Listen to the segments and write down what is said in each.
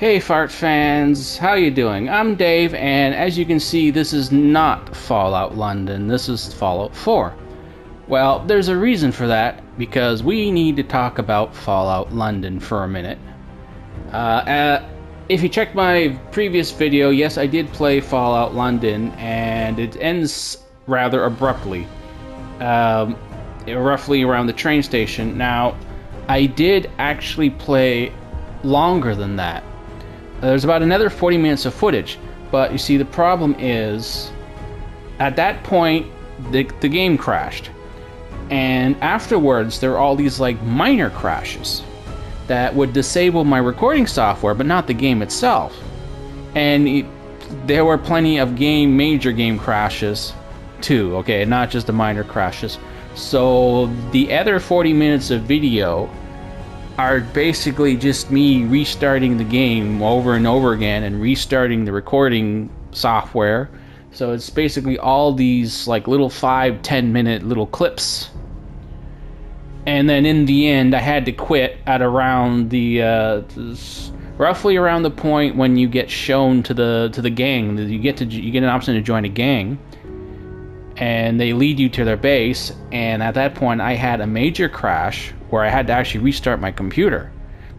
Hey Fart fans, how you doing? I'm Dave, and as you can see, this is not Fallout London, this is Fallout 4. Well, there's a reason for that, because we need to talk about Fallout London for a minute. If you checked my previous video, yes, I did play Fallout London, and it ends rather abruptly. Roughly around the train station. Now, I did actually play longer than that. There's about another 40 minutes of footage, but you see, the problem is, at that point, the game crashed. And afterwards, there were all these like minor crashes that would disable my recording software, but not the game itself. And there were plenty of major game crashes too, okay, not just the minor crashes. So the other 40 minutes of video are basically just me restarting the game over and over again and restarting the recording software. So it's basically all these like little 5-10 minute little clips. And then in the end, I had to quit at around the roughly around the point when you get shown to the gang. You get an option to join a gang, and they lead you to their base. And at that point, I had a major crash where I had to actually restart my computer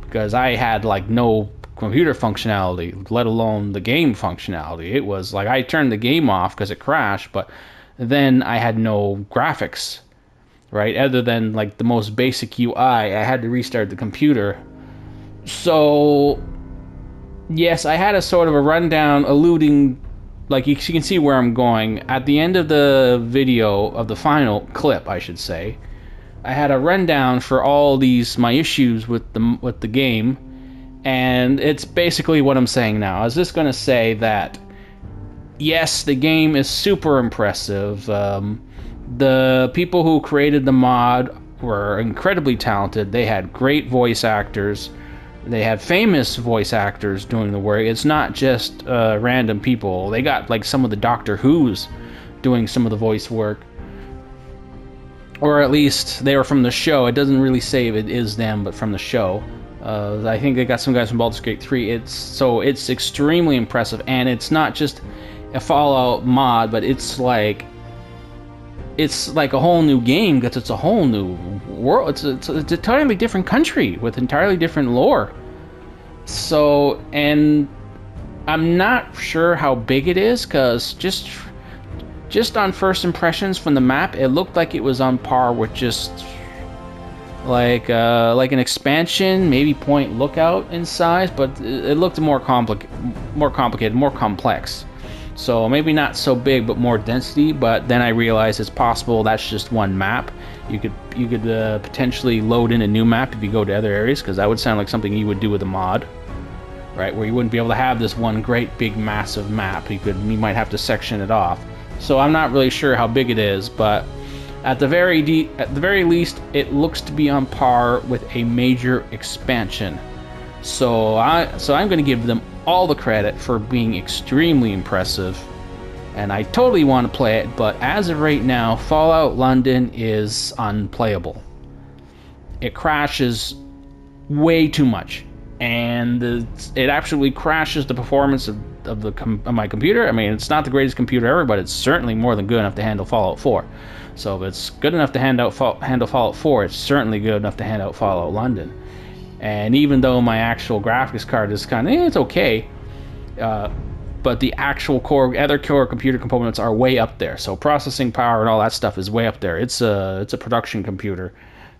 because I had like no computer functionality, let alone the game functionality. It was like I turned the game off because it crashed, but then I had no graphics, right? Other than like the most basic UI, I had to restart the computer. So yes, I had a sort of a rundown alluding, like you can see where I'm going. At the end of the video, of the final clip, I should say, I had a rundown for all my issues with the game, and it's basically what I'm saying now. I was just going to say that, yes, the game is super impressive. The people who created the mod were incredibly talented. They had great voice actors. They had famous voice actors doing the work. It's not just random people. They got like some of the Doctor Who's doing some of the voice work. Or at least they were from the show. It doesn't really say if it is them, but from the show. I think they got some guys from Baldur's Gate 3. It's extremely impressive, and it's not just a Fallout mod, but it's like a whole new game because it's a whole new world. It's a totally different country with entirely different lore. So, and I'm not sure how big it is because just on first impressions from the map, it looked like it was on par with just like an expansion, maybe Point Lookout in size, but it looked more complicated, more complex. So maybe not so big, but more density. But then I realized it's possible that's just one map. You could potentially load in a new map if you go to other areas, because that would sound like something you would do with a mod, right? Where you wouldn't be able to have this one great big massive map. You might have to section it off. So I'm not really sure how big it is, but at the very least, it looks to be on par with a major expansion. So I'm going to give them all the credit for being extremely impressive, and I totally want to play it, but as of right now, Fallout London is unplayable. It crashes way too much, and it absolutely crashes the performance of my computer. I mean, it's not the greatest computer ever, but it's certainly more than good enough to handle Fallout 4. So if it's good enough to handle Fallout 4, it's certainly good enough to handle Fallout London. And even though my actual graphics card is kind of, it's okay, but the actual other core computer components are way up there. So processing power and all that stuff is way up there. It's a production computer.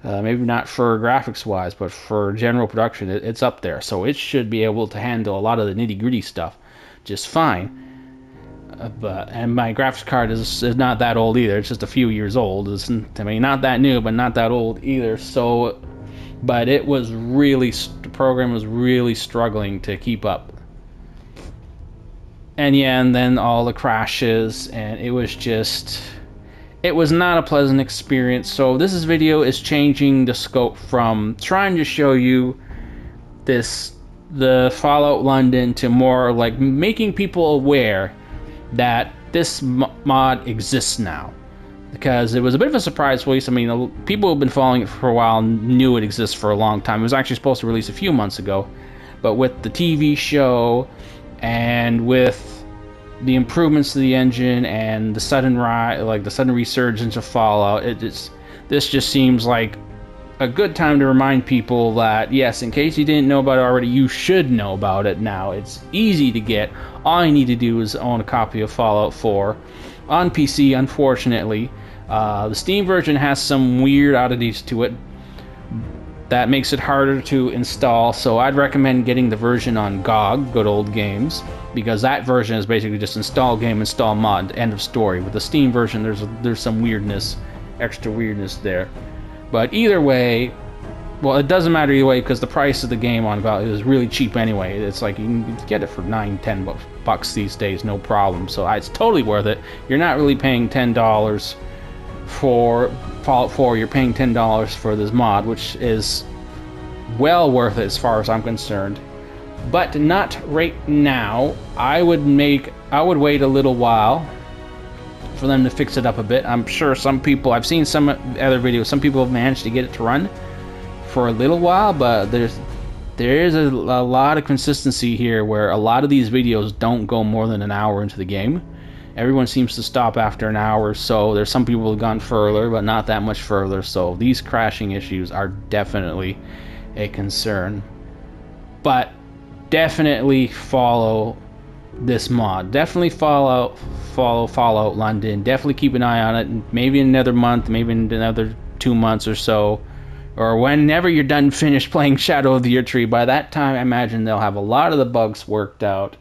Maybe not for graphics wise, but for general production, it's up there. So it should be able to handle a lot of the nitty gritty stuff just fine. And my graphics card is not that old either. It's just a few years old. Not that new, but not that old either. So, but the program was really struggling to keep up. And yeah, and then all the crashes, and it was not a pleasant experience. So this video is changing the scope from trying to show you the Fallout London to more like making people aware that this mod exists now. Because it was a bit of a surprise release. I mean, people who have been following it for a while knew it exists for a long time. It was actually supposed to release a few months ago, but with the TV show and with the improvements to the engine and the sudden resurgence of Fallout, this just seems like a good time to remind people that, yes, in case you didn't know about it already, you should know about it now. It's easy to get. All you need to do is own a copy of Fallout 4 on PC, unfortunately. The Steam version has some weird oddities to it that makes it harder to install, so I'd recommend getting the version on GOG, Good Old Games, because that version is basically just install game, install mod, end of story. With the Steam version, there's some weirdness, extra weirdness there. But either way, well, it doesn't matter either way because the price of the game on GOG is really cheap anyway. It's like you can get it for $9-10 bucks these days, no problem. So it's totally worth it. You're not really paying $10 for Fallout 4. You're paying $10 for this mod, which is well worth it as far as I'm concerned. But not right now. I would wait a little while for them to fix it up a bit. I'm sure some people, I've seen some other videos, some people have managed to get it to run for a little while, but there is a lot of consistency here where a lot of these videos don't go more than an hour into the game. Everyone seems to stop after an hour or so. There's some people who have gone further, but not that much further, so these crashing issues are definitely a concern. But definitely follow this mod. Definitely follow Fallout London. Definitely keep an eye on it. Maybe in another month, maybe in another 2 months or so, or whenever you're done finished playing Shadow of the Erdtree. By that time, I imagine they'll have a lot of the bugs worked out.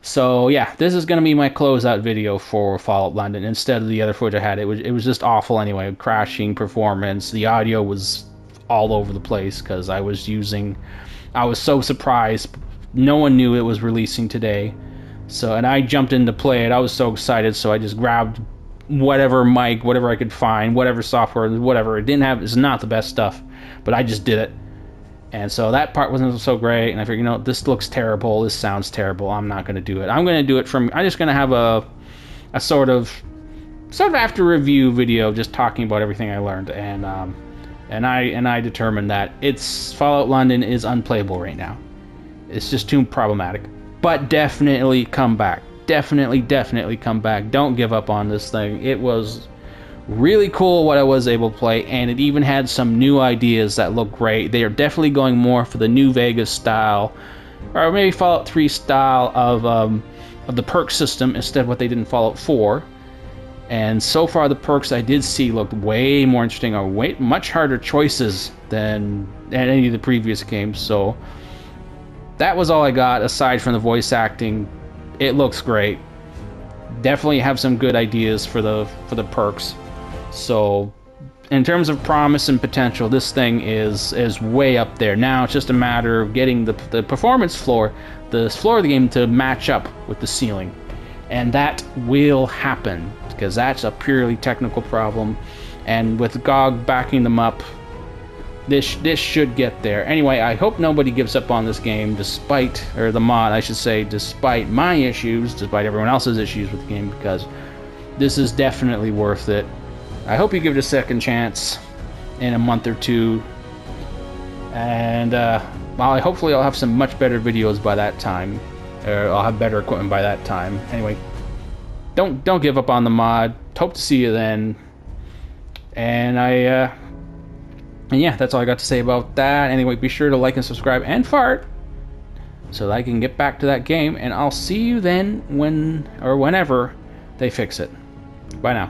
So yeah, this is going to be my closeout video for Fallout London instead of the other footage I had. It was just awful anyway. Crashing performance. The audio was all over the place because I was so surprised. No one knew it was releasing today. So, and I jumped in to play it. I was so excited, so I just grabbed whatever mic, whatever I could find, whatever software, whatever. It's not the best stuff, but I just did it. And so that part wasn't so great, and I figured, this looks terrible, this sounds terrible, I'm not going to do it. I'm just going to have a sort of after review video just talking about everything I learned, and I determined that Fallout London is unplayable right now. It's just too problematic. But definitely come back. Definitely come back. Don't give up on this thing. It was really cool what I was able to play, and it even had some new ideas that look great. They are definitely going more for the New Vegas style, or maybe Fallout 3 style of the perk system instead of what they did in Fallout 4. And so far the perks I did see looked way more interesting, or much harder choices than any of the previous games. So that was all I got aside from the voice acting. It looks great. Definitely have some good ideas for the perks. So in terms of promise and potential, this thing is way up there. Now it's just a matter of getting the performance floor, the floor of the game to match up with the ceiling. And that will happen, because that's a purely technical problem. And with GOG backing them up, this should get there. Anyway, I hope nobody gives up on this game despite my issues, despite everyone else's issues with the game, because this is definitely worth it. I hope you give it a second chance in a month or two. And hopefully I'll have some much better videos by that time. Or I'll have better equipment by that time. Anyway, don't give up on the mod. Hope to see you then. And yeah, that's all I got to say about that. Anyway, be sure to like and subscribe and fart so that I can get back to that game. And I'll see you then whenever they fix it. Bye now.